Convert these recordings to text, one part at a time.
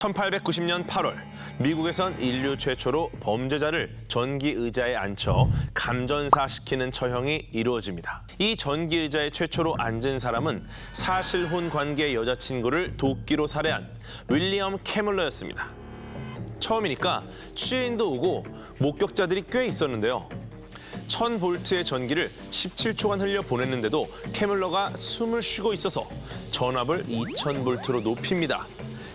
1890년 8월, 미국에선 인류 최초로 범죄자를 전기 의자에 앉혀 감전사시키는 처형이 이루어집니다. 이 전기 의자에 최초로 앉은 사람은 사실혼 관계 여자친구를 도끼로 살해한 윌리엄 캐멀러였습니다. 처음이니까 취재인도 오고 목격자들이 꽤 있었는데요. 1000볼트의 전기를 17초간 흘려 보냈는데도 캐멀러가 숨을 쉬고 있어서 전압을 2000볼트로 높입니다.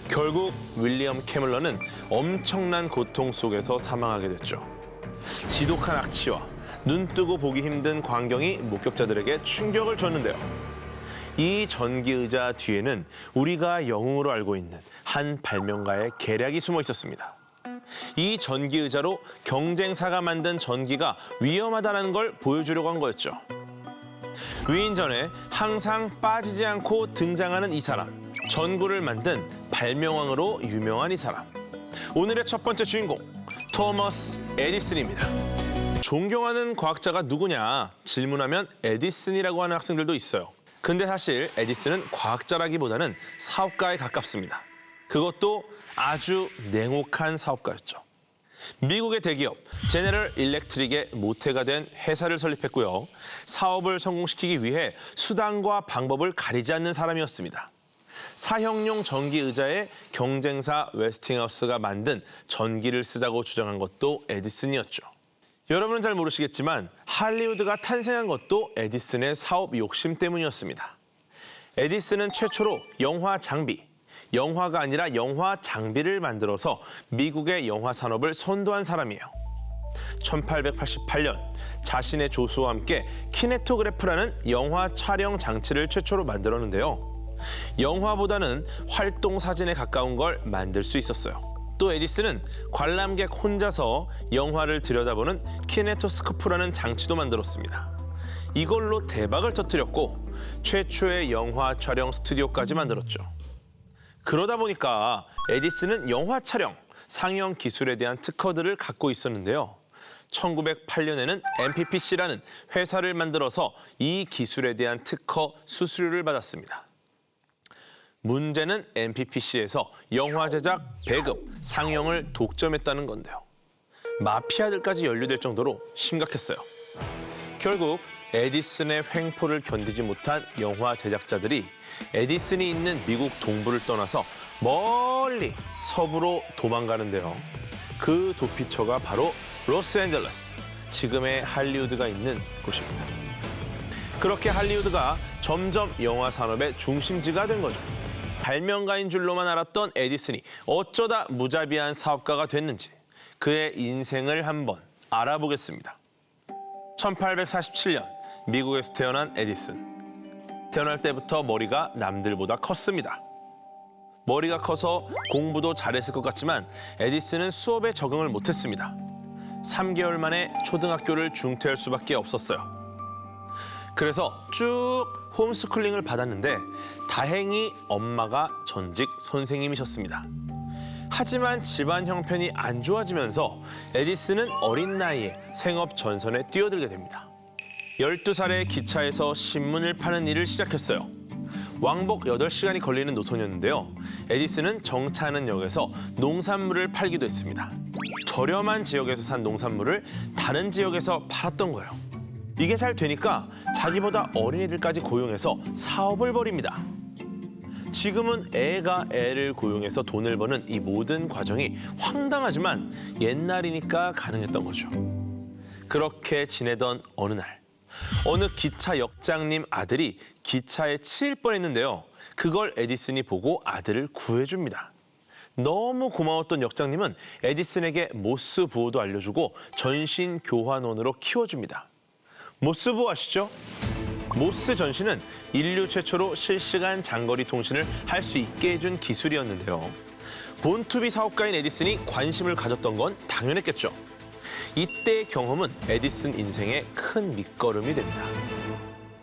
결국 윌리엄 캐멀러는 엄청난 고통 속에서 사망하게 됐죠. 지독한 악취와 눈 뜨고 보기 힘든 광경이 목격자들에게 충격을 줬는데요. 이 전기 의자 뒤에는 우리가 영웅으로 알고 있는 한 발명가의 계략이 숨어 있었습니다. 이 전기 의자로 경쟁사가 만든 전기가 위험하다는 걸 보여주려고 한 거였죠. 위인전에 항상 빠지지 않고 등장하는 이 사람. 전구를 만든 발명왕으로 유명한 이 사람. 오늘의 첫 번째 주인공, 토머스 에디슨입니다. 존경하는 과학자가 누구냐 질문하면 에디슨이라고 하는 학생들도 있어요. 근데 사실 에디슨은 과학자라기보다는 사업가에 가깝습니다. 그것도 아주 냉혹한 사업가였죠. 미국의 대기업 제네럴 일렉트릭의 모태가 된 회사를 설립했고요. 사업을 성공시키기 위해 수단과 방법을 가리지 않는 사람이었습니다. 사형용 전기 의자에 경쟁사 웨스팅하우스가 만든 전기를 쓰자고 주장한 것도 에디슨이었죠. 여러분은 잘 모르시겠지만 할리우드가 탄생한 것도 에디슨의 사업 욕심 때문이었습니다. 에디슨은 최초로 영화 장비, 영화가 아니라 영화 장비를 만들어서 미국의 영화 산업을 선도한 사람이에요. 1888년 자신의 조수와 함께 키네토그래프라는 영화 촬영 장치를 최초로 만들었는데요. 영화보다는 활동 사진에 가까운 걸 만들 수 있었어요. 또 에디슨은 관람객 혼자서 영화를 들여다보는 키네토스코프라는 장치도 만들었습니다. 이걸로 대박을 터뜨렸고 최초의 영화 촬영 스튜디오까지 만들었죠. 그러다 보니까 에디슨은 영화 촬영, 상영 기술에 대한 특허들을 갖고 있었는데요. 1908년에는 MPPC라는 회사를 만들어서 이 기술에 대한 특허 수수료를 받았습니다. 문제는 MPPC에서 영화 제작, 배급, 상영을 독점했다는 건데요. 마피아들까지 연루될 정도로 심각했어요. 결국 에디슨의 횡포를 견디지 못한 영화 제작자들이 에디슨이 있는 미국 동부를 떠나서 멀리 서부로 도망가는데요. 그 도피처가 바로 로스앤젤레스, 지금의 할리우드가 있는 곳입니다. 그렇게 할리우드가 점점 영화 산업의 중심지가 된 거죠. 발명가인 줄로만 알았던 에디슨이 어쩌다 무자비한 사업가가 됐는지 그의 인생을 한번 알아보겠습니다. 1847년 미국에서 태어난 에디슨. 태어날 때부터 머리가 남들보다 컸습니다. 머리가 커서 공부도 잘했을 것 같지만 에디슨은 수업에 적응을 못했습니다. 3개월 만에 초등학교를 중퇴할 수밖에 없었어요. 그래서 쭉 홈스쿨링을 받았는데 다행히 엄마가 전직 선생님이셨습니다. 하지만 집안 형편이 안 좋아지면서 에디슨은 어린 나이에 생업 전선에 뛰어들게 됩니다. 12살에 기차에서 신문을 파는 일을 시작했어요. 왕복 8시간이 걸리는 노선이었는데요. 에디슨은 정차하는 역에서 농산물을 팔기도 했습니다. 저렴한 지역에서 산 농산물을 다른 지역에서 팔았던 거예요. 이게 잘 되니까 자기보다 어린이들까지 고용해서 사업을 벌입니다. 지금은 애가 애를 고용해서 돈을 버는 이 모든 과정이 황당하지만 옛날이니까 가능했던 거죠. 그렇게 지내던 어느 날, 어느 기차 역장님 아들이 기차에 치일 뻔했는데요. 그걸 에디슨이 보고 아들을 구해줍니다. 너무 고마웠던 역장님은 에디슨에게 모스 부호도 알려주고 전신 교환원으로 키워줍니다. 모스 부호 아시죠? 모스 전신은 인류 최초로 실시간 장거리 통신을 할 수 있게 해준 기술이었는데요. 본투비 사업가인 에디슨이 관심을 가졌던 건 당연했겠죠. 이때의 경험은 에디슨 인생의 큰 밑거름이 됩니다.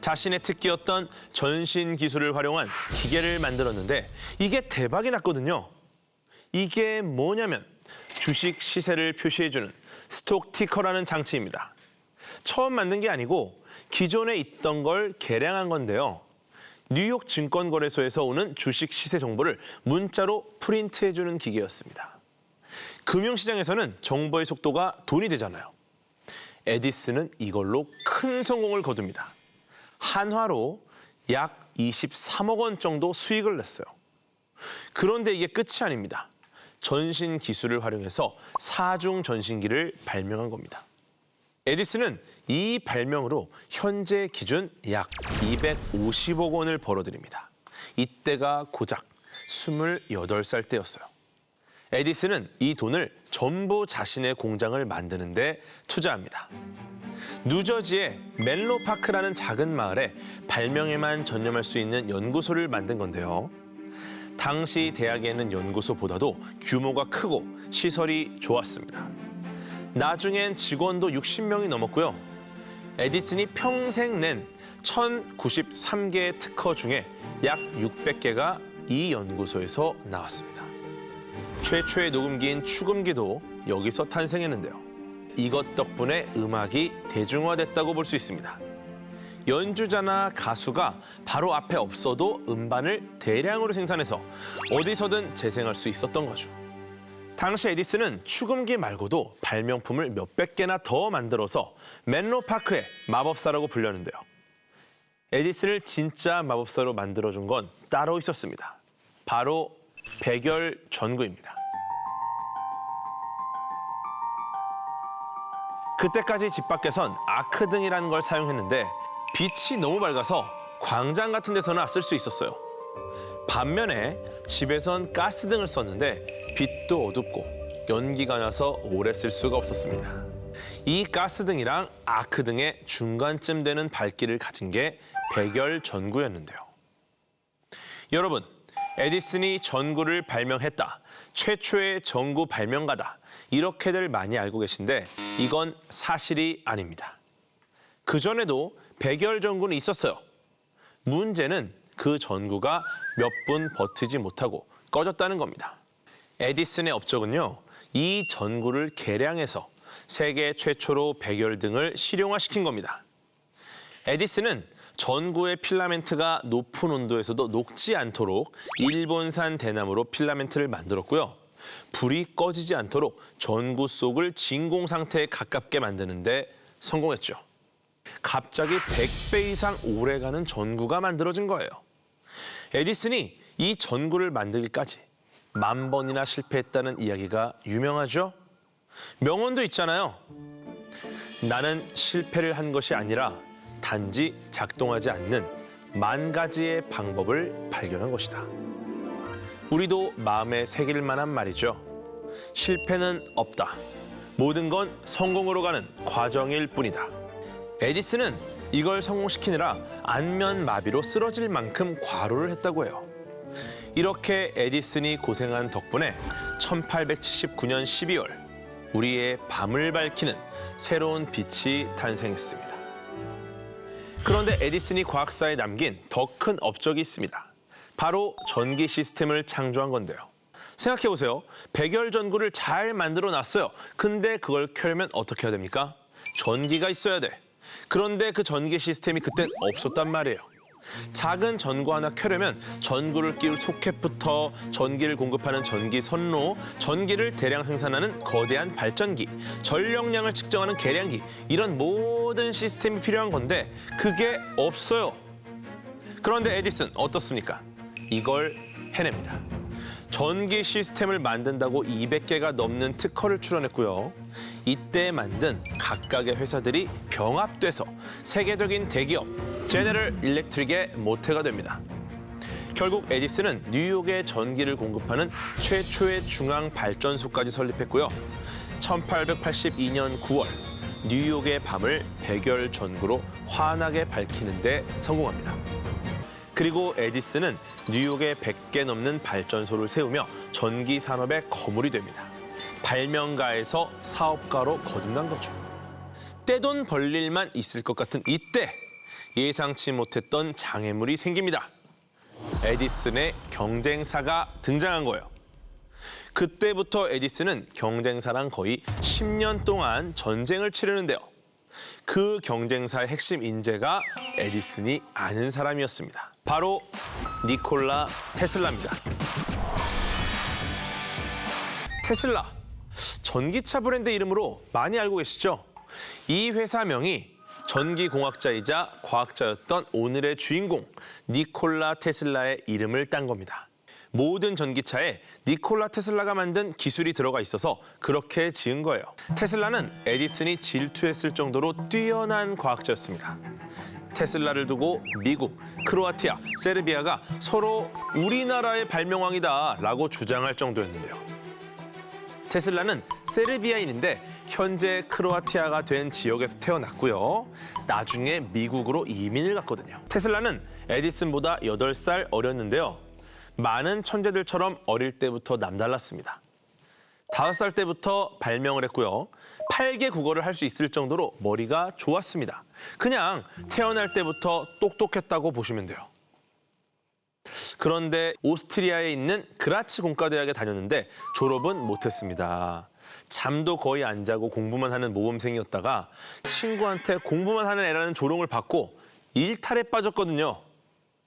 자신의 특기였던 전신 기술을 활용한 기계를 만들었는데 이게 대박이 났거든요. 이게 뭐냐면 주식 시세를 표시해주는 스톡 티커라는 장치입니다. 처음 만든 게 아니고 기존에 있던 걸 개량한 건데요. 뉴욕 증권거래소에서 오는 주식 시세 정보를 문자로 프린트해주는 기계였습니다. 금융시장에서는 정보의 속도가 돈이 되잖아요. 에디슨은 이걸로 큰 성공을 거둡니다. 한화로 약 23억 원 정도 수익을 냈어요. 그런데 이게 끝이 아닙니다. 전신 기술을 활용해서 사중 전신기를 발명한 겁니다. 에디슨은 이 발명으로 현재 기준 약 250억 원을 벌어들입니다. 이때가 고작 28살 때였어요. 에디슨은 이 돈을 전부 자신의 공장을 만드는 데 투자합니다. 뉴저지의 멘로파크라는 작은 마을에 발명에만 전념할 수 있는 연구소를 만든 건데요. 당시 대학에 있는 연구소보다도 규모가 크고 시설이 좋았습니다. 나중엔 직원도 60명이 넘었고요. 에디슨이 평생 낸 1093개의 특허 중에 약 600개가 이 연구소에서 나왔습니다. 최초의 녹음기인 축음기도 여기서 탄생했는데요. 이것 덕분에 음악이 대중화됐다고 볼 수 있습니다. 연주자나 가수가 바로 앞에 없어도 음반을 대량으로 생산해서 어디서든 재생할 수 있었던 거죠. 당시 에디슨은 축음기 말고도 발명품을 몇백 개나 더 만들어서 멘로파크의 마법사라고 불렸는데요. 에디슨을 진짜 마법사로 만들어준 건 따로 있었습니다. 바로 백열 전구입니다. 그때까지 집 밖에선 아크등이라는 걸 사용했는데 빛이 너무 밝아서 광장 같은 데서나 쓸 수 있었어요. 반면에 집에선 가스등을 썼는데 빛도 어둡고 연기가 나서 오래 쓸 수가 없었습니다. 이 가스등이랑 아크등의 중간쯤 되는 밝기를 가진 게 백열 전구였는데요. 여러분, 에디슨이 전구를 발명했다, 최초의 전구 발명가다, 이렇게들 많이 알고 계신데 이건 사실이 아닙니다. 그전에도 백열 전구는 있었어요. 문제는 그 전구가 몇 분 버티지 못하고 꺼졌다는 겁니다. 에디슨의 업적은요, 이 전구를 개량해서 세계 최초로 백열등을 실용화시킨 겁니다. 에디슨은 전구의 필라멘트가 높은 온도에서도 녹지 않도록 일본산 대나무로 필라멘트를 만들었고요. 불이 꺼지지 않도록 전구 속을 진공 상태에 가깝게 만드는 데 성공했죠. 갑자기 100배 이상 오래가는 전구가 만들어진 거예요. 에디슨이 이 전구를 만들기까지 10,000번이나 실패했다는 이야기가 유명하죠? 명언도 있잖아요. 나는 실패를 한 것이 아니라 단지 작동하지 않는 10,000가지의 방법을 발견한 것이다. 우리도 마음에 새길 만한 말이죠. 실패는 없다. 모든 건 성공으로 가는 과정일 뿐이다. 에디슨은 이걸 성공시키느라 안면마비로 쓰러질 만큼 과로를 했다고 해요. 이렇게 에디슨이 고생한 덕분에 1879년 12월 우리의 밤을 밝히는 새로운 빛이 탄생했습니다. 그런데 에디슨이 과학사에 남긴 더 큰 업적이 있습니다. 바로 전기 시스템을 창조한 건데요. 생각해보세요. 백열 전구를 잘 만들어 놨어요. 근데 그걸 켜려면 어떻게 해야 됩니까? 전기가 있어야 돼. 그런데 그 전기 시스템이 그땐 없었단 말이에요. 작은 전구 하나 켜려면 전구를 끼울 소켓부터 전기를 공급하는 전기 선로, 전기를 대량 생산하는 거대한 발전기, 전력량을 측정하는 계량기, 이런 모든 시스템이 필요한 건데 그게 없어요. 그런데 에디슨 어떻습니까? 이걸 해냅니다. 전기 시스템을 만든다고 200개가 넘는 특허를 출원했고요. 이때 만든 각각의 회사들이 병합돼서 세계적인 대기업 제너럴 일렉트릭의 모태가 됩니다. 결국 에디슨은 뉴욕에 전기를 공급하는 최초의 중앙 발전소까지 설립했고요. 1882년 9월 뉴욕의 밤을 백열 전구로 환하게 밝히는 데 성공합니다. 그리고 에디슨은 뉴욕에 100개 넘는 발전소를 세우며 전기 산업의 거물이 됩니다. 발명가에서 사업가로 거듭난 거죠. 떼돈 벌 일만 있을 것 같은 이때 예상치 못했던 장애물이 생깁니다. 에디슨의 경쟁사가 등장한 거예요. 그때부터 에디슨은 경쟁사랑 거의 10년 동안 전쟁을 치르는데요. 그 경쟁사의 핵심 인재가 에디슨이 아는 사람이었습니다. 바로 니콜라 테슬라입니다. 테슬라, 전기차 브랜드 이름으로 많이 알고 계시죠? 이 회사명이 전기공학자이자 과학자였던 오늘의 주인공 니콜라 테슬라의 이름을 딴 겁니다. 모든 전기차에 니콜라 테슬라가 만든 기술이 들어가 있어서 그렇게 지은 거예요. 테슬라는 에디슨이 질투했을 정도로 뛰어난 과학자였습니다. 테슬라를 두고 미국, 크로아티아, 세르비아가 서로 우리나라의 발명왕이다 라고 주장할 정도였는데요. 테슬라는 세르비아인인데 현재 크로아티아가 된 지역에서 태어났고요. 나중에 미국으로 이민을 갔거든요. 테슬라는 에디슨보다 8살 어렸는데요. 많은 천재들처럼 어릴 때부터 남달랐습니다. 5살 때부터 발명을 했고요. 8개 국어를 할 수 있을 정도로 머리가 좋았습니다. 그냥 태어날 때부터 똑똑했다고 보시면 돼요. 그런데 오스트리아에 있는 그라츠 공과대학에 다녔는데 졸업은 못했습니다. 잠도 거의 안 자고 공부만 하는 모범생이었다가 친구한테 공부만 하는 애라는 조롱을 받고 일탈에 빠졌거든요.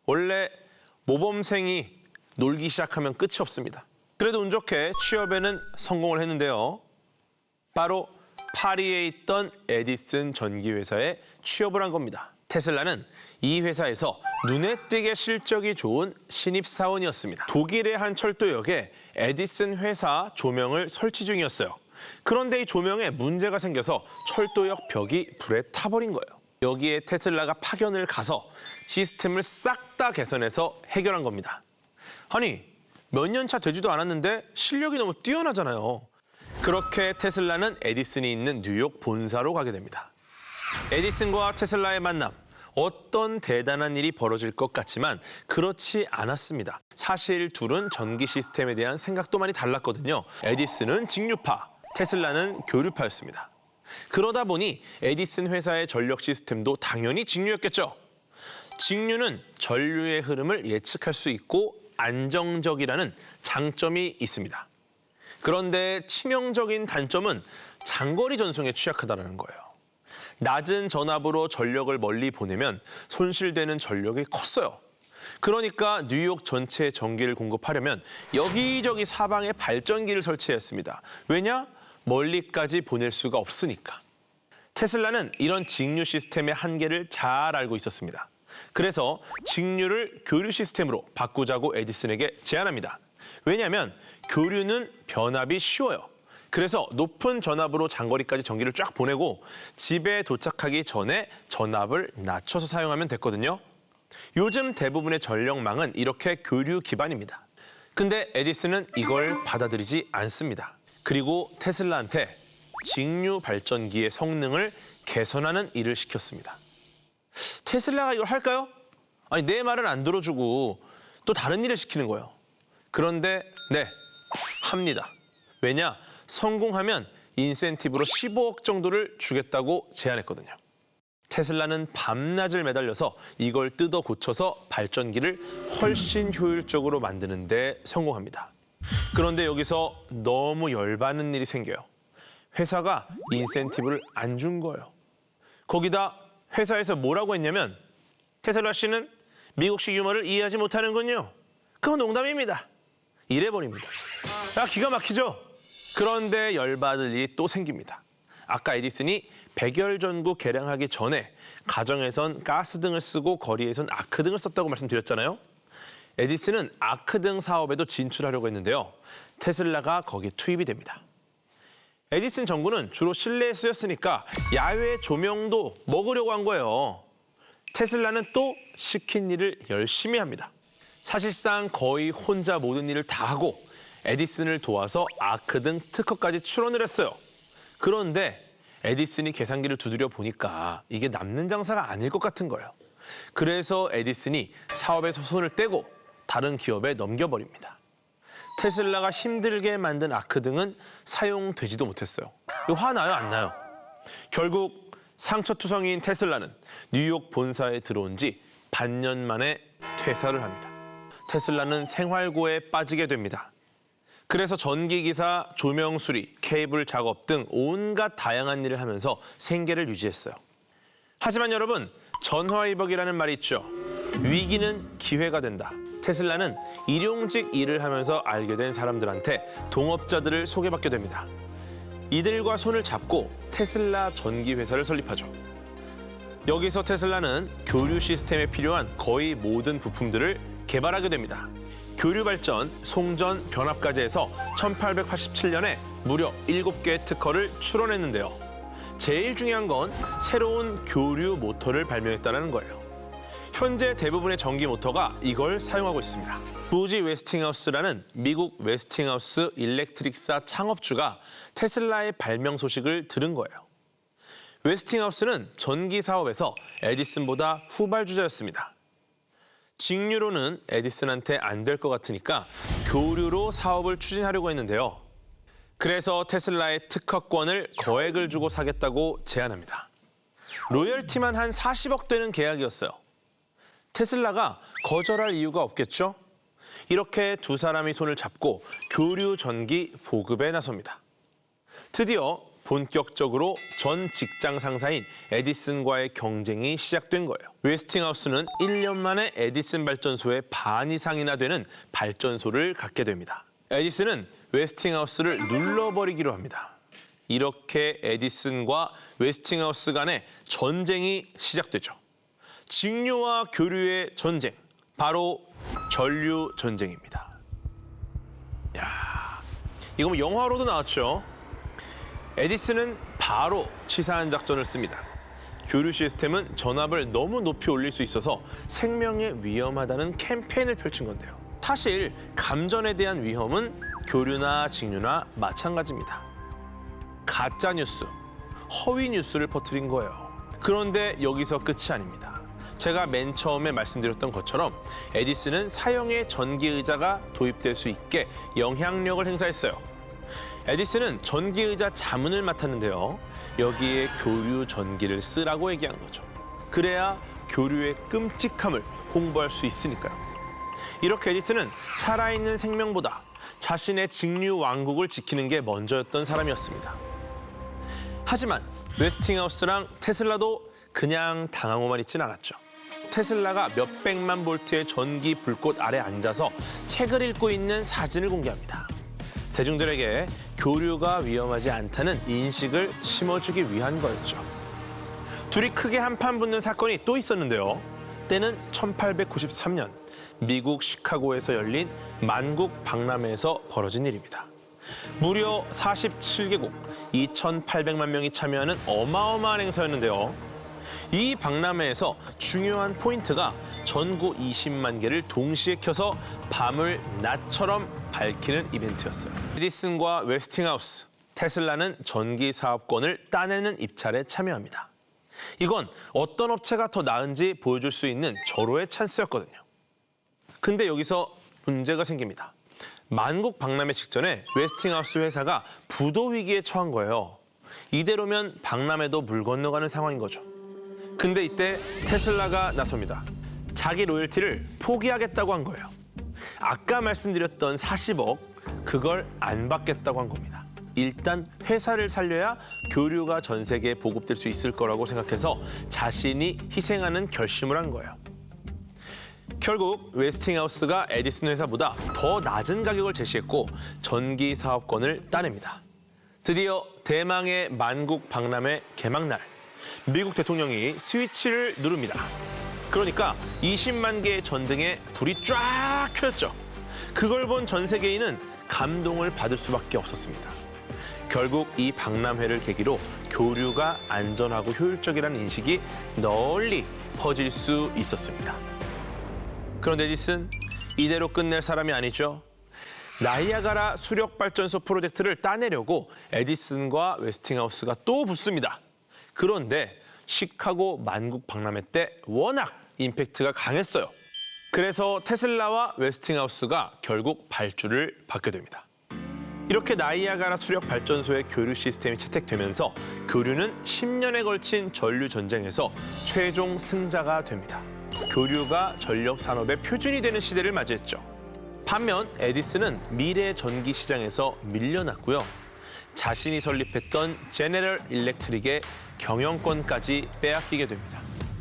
원래 모범생이 놀기 시작하면 끝이 없습니다. 그래도 운 좋게 취업에는 성공을 했는데요. 바로 파리에 있던 에디슨 전기회사에 취업을 한 겁니다. 테슬라는 이 회사에서 눈에 띄게 실적이 좋은 신입사원이었습니다. 독일의 한 철도역에 에디슨 회사 조명을 설치 중이었어요. 그런데 이 조명에 문제가 생겨서 철도역 벽이 불에 타버린 거예요. 여기에 테슬라가 파견을 가서 시스템을 싹 다 개선해서 해결한 겁니다. 아니, 몇 년 차 되지도 않았는데 실력이 너무 뛰어나잖아요. 그렇게 테슬라는 에디슨이 있는 뉴욕 본사로 가게 됩니다. 에디슨과 테슬라의 만남, 어떤 대단한 일이 벌어질 것 같지만 그렇지 않았습니다. 사실 둘은 전기 시스템에 대한 생각도 많이 달랐거든요. 에디슨은 직류파, 테슬라는 교류파였습니다. 그러다 보니 에디슨 회사의 전력 시스템도 당연히 직류였겠죠. 직류는 전류의 흐름을 예측할 수 있고 안정적이라는 장점이 있습니다. 그런데 치명적인 단점은 장거리 전송에 취약하다는 거예요. 낮은 전압으로 전력을 멀리 보내면 손실되는 전력이 컸어요. 그러니까 뉴욕 전체에 전기를 공급하려면 여기저기 사방에 발전기를 설치해야 했습니다. 왜냐? 멀리까지 보낼 수가 없으니까. 테슬라는 이런 직류 시스템의 한계를 잘 알고 있었습니다. 그래서 직류를 교류 시스템으로 바꾸자고 에디슨에게 제안합니다. 왜냐하면 교류는 변압이 쉬워요. 그래서 높은 전압으로 장거리까지 전기를 쫙 보내고 집에 도착하기 전에 전압을 낮춰서 사용하면 됐거든요. 요즘 대부분의 전력망은 이렇게 교류 기반입니다. 근데 에디슨은 이걸 받아들이지 않습니다. 그리고 테슬라한테 직류 발전기의 성능을 개선하는 일을 시켰습니다. 테슬라가 이걸 할까요? 아니, 내 말을 안 들어주고 또 다른 일을 시키는 거예요. 그런데 네, 합니다. 왜냐? 성공하면 인센티브로 15억 정도를 주겠다고 제안했거든요. 테슬라는 밤낮을 매달려서 이걸 뜯어 고쳐서 발전기를 훨씬 효율적으로 만드는 데 성공합니다. 그런데 여기서 너무 열받는 일이 생겨요. 회사가 인센티브를 안 준 거예요. 거기다 회사에서 뭐라고 했냐면 테슬라 씨는 미국식 유머를 이해하지 못하는군요. 그건 농담입니다. 이래버립니다. 기가 막히죠? 그런데 열받을 일이 또 생깁니다. 아까 에디슨이 백열전구 개량하기 전에 가정에선 가스등을 쓰고 거리에선 아크등을 썼다고 말씀드렸잖아요. 에디슨은 아크등 사업에도 진출하려고 했는데요. 테슬라가 거기에 투입이 됩니다. 에디슨 전구는 주로 실내에 쓰였으니까 야외 조명도 먹으려고 한 거예요. 테슬라는 또 시킨 일을 열심히 합니다. 사실상 거의 혼자 모든 일을 다 하고 에디슨을 도와서 아크등 특허까지 출원을 했어요. 그런데 에디슨이 계산기를 두드려 보니까 이게 남는 장사가 아닐 것 같은 거예요. 그래서 에디슨이 사업에서 손을 떼고 다른 기업에 넘겨버립니다. 테슬라가 힘들게 만든 아크등은 사용되지도 못했어요. 이거 화나요, 안 나요? 결국 상처투성이인 테슬라는 뉴욕 본사에 들어온 지 반년 만에 퇴사를 합니다. 테슬라는 생활고에 빠지게 됩니다. 그래서 전기기사, 조명 수리, 케이블 작업 등 온갖 다양한 일을 하면서 생계를 유지했어요. 하지만 여러분, 전화위복이라는 말이 있죠. 위기는 기회가 된다. 테슬라는 일용직 일을 하면서 알게 된 사람들한테 동업자들을 소개받게 됩니다. 이들과 손을 잡고 테슬라 전기 회사를 설립하죠. 여기서 테슬라는 교류 시스템에 필요한 거의 모든 부품들을 개발하게 됩니다. 교류 발전, 송전, 변압까지 해서 1887년에 무려 7개의 특허를 출원했는데요. 제일 중요한 건 새로운 교류 모터를 발명했다는 거예요. 현재 대부분의 전기 모터가 이걸 사용하고 있습니다. 부지 웨스팅하우스라는 미국 웨스팅하우스 일렉트릭사 창업주가 테슬라의 발명 소식을 들은 거예요. 웨스팅하우스는 전기 사업에서 에디슨보다 후발주자였습니다. 직류로는 에디슨한테 안 될 것 같으니까 교류로 사업을 추진하려고 했는데요. 그래서 테슬라의 특허권을 거액을 주고 사겠다고 제안합니다. 로열티만 한 40억 되는 계약이었어요. 테슬라가 거절할 이유가 없겠죠? 이렇게 두 사람이 손을 잡고 교류 전기 보급에 나섭니다. 드디어 본격적으로 전 직장 상사인 에디슨과의 경쟁이 시작된 거예요. 웨스팅하우스는 1년 만에 에디슨 발전소의 반 이상이나 되는 발전소를 갖게 됩니다. 에디슨은 웨스팅하우스를 눌러버리기로 합니다. 이렇게 에디슨과 웨스팅하우스 간의 전쟁이 시작되죠. 직류와 교류의 전쟁, 바로 전류 전쟁입니다. 야, 이거 뭐 영화로도 나왔죠. 에디슨은 바로 치사한 작전을 씁니다. 교류 시스템은 전압을 너무 높이 올릴 수 있어서 생명에 위험하다는 캠페인을 펼친 건데요. 사실 감전에 대한 위험은 교류나 직류나 마찬가지입니다. 가짜 뉴스, 허위 뉴스를 퍼뜨린 거예요. 그런데 여기서 끝이 아닙니다. 제가 맨 처음에 말씀드렸던 것처럼 에디슨은 사형의 전기의자가 도입될 수 있게 영향력을 행사했어요. 에디슨은 전기의자 자문을 맡았는데요. 여기에 교류 전기를 쓰라고 얘기한 거죠. 그래야 교류의 끔찍함을 홍보할 수 있으니까요. 이렇게 에디슨은 살아있는 생명보다 자신의 직류 왕국을 지키는 게 먼저였던 사람이었습니다. 하지만 웨스팅하우스랑 테슬라도 그냥 당하고만 있진 않았죠. 테슬라가 몇백만 볼트의 전기 불꽃 아래 앉아서 책을 읽고 있는 사진을 공개합니다. 대중들에게 교류가 위험하지 않다는 인식을 심어주기 위한 거였죠. 둘이 크게 한판 붙는 사건이 또 있었는데요. 때는 1893년 미국 시카고에서 열린 만국 박람회에서 벌어진 일입니다. 무려 47개국 2,800만 명이 참여하는 어마어마한 행사였는데요. 이 박람회에서 중요한 포인트가 전구 20만 개를 동시에 켜서 밤을 낮처럼 밝히는 이벤트였어요. 에디슨과 웨스팅하우스, 테슬라는 전기 사업권을 따내는 입찰에 참여합니다. 이건 어떤 업체가 더 나은지 보여줄 수 있는 절호의 찬스였거든요. 근데 여기서 문제가 생깁니다. 만국 박람회 직전에 웨스팅하우스 회사가 부도 위기에 처한 거예요. 이대로면 박람회도 물 건너가는 상황인 거죠. 근데 이때 테슬라가 나섭니다. 자기 로열티를 포기하겠다고 한 거예요. 아까 말씀드렸던 40억, 그걸 안 받겠다고 한 겁니다. 일단 회사를 살려야 교류가 전 세계에 보급될 수 있을 거라고 생각해서 자신이 희생하는 결심을 한 거예요. 결국 웨스팅하우스가 에디슨 회사보다 더 낮은 가격을 제시했고 전기 사업권을 따냅니다. 드디어 대망의 만국 박람회 개막날, 미국 대통령이 스위치를 누릅니다. 그러니까 20만 개의 전등에 불이 쫙 켜졌죠. 그걸 본 전 세계인은 감동을 받을 수밖에 없었습니다. 결국 이 박람회를 계기로 교류가 안전하고 효율적이라는 인식이 널리 퍼질 수 있었습니다. 그런데 에디슨, 이대로 끝낼 사람이 아니죠. 나이아가라 수력발전소 프로젝트를 따내려고 에디슨과 웨스팅하우스가 또 붙습니다. 그런데 시카고 만국 박람회 때 워낙 임팩트가 강했어요. 그래서 테슬라와 웨스팅하우스가 결국 발주를 받게 됩니다. 이렇게 나이아가라 수력 발전소의 교류 시스템이 채택되면서 교류는 10년에 걸친 전류 전쟁에서 최종 승자가 됩니다. 교류가 전력 산업의 표준이 되는 시대를 맞이했죠. 반면 에디슨은 미래 전기 시장에서 밀려났고요. 자신이 설립했던 제너럴 일렉트릭에 경영권까지 빼앗기게 됩니다.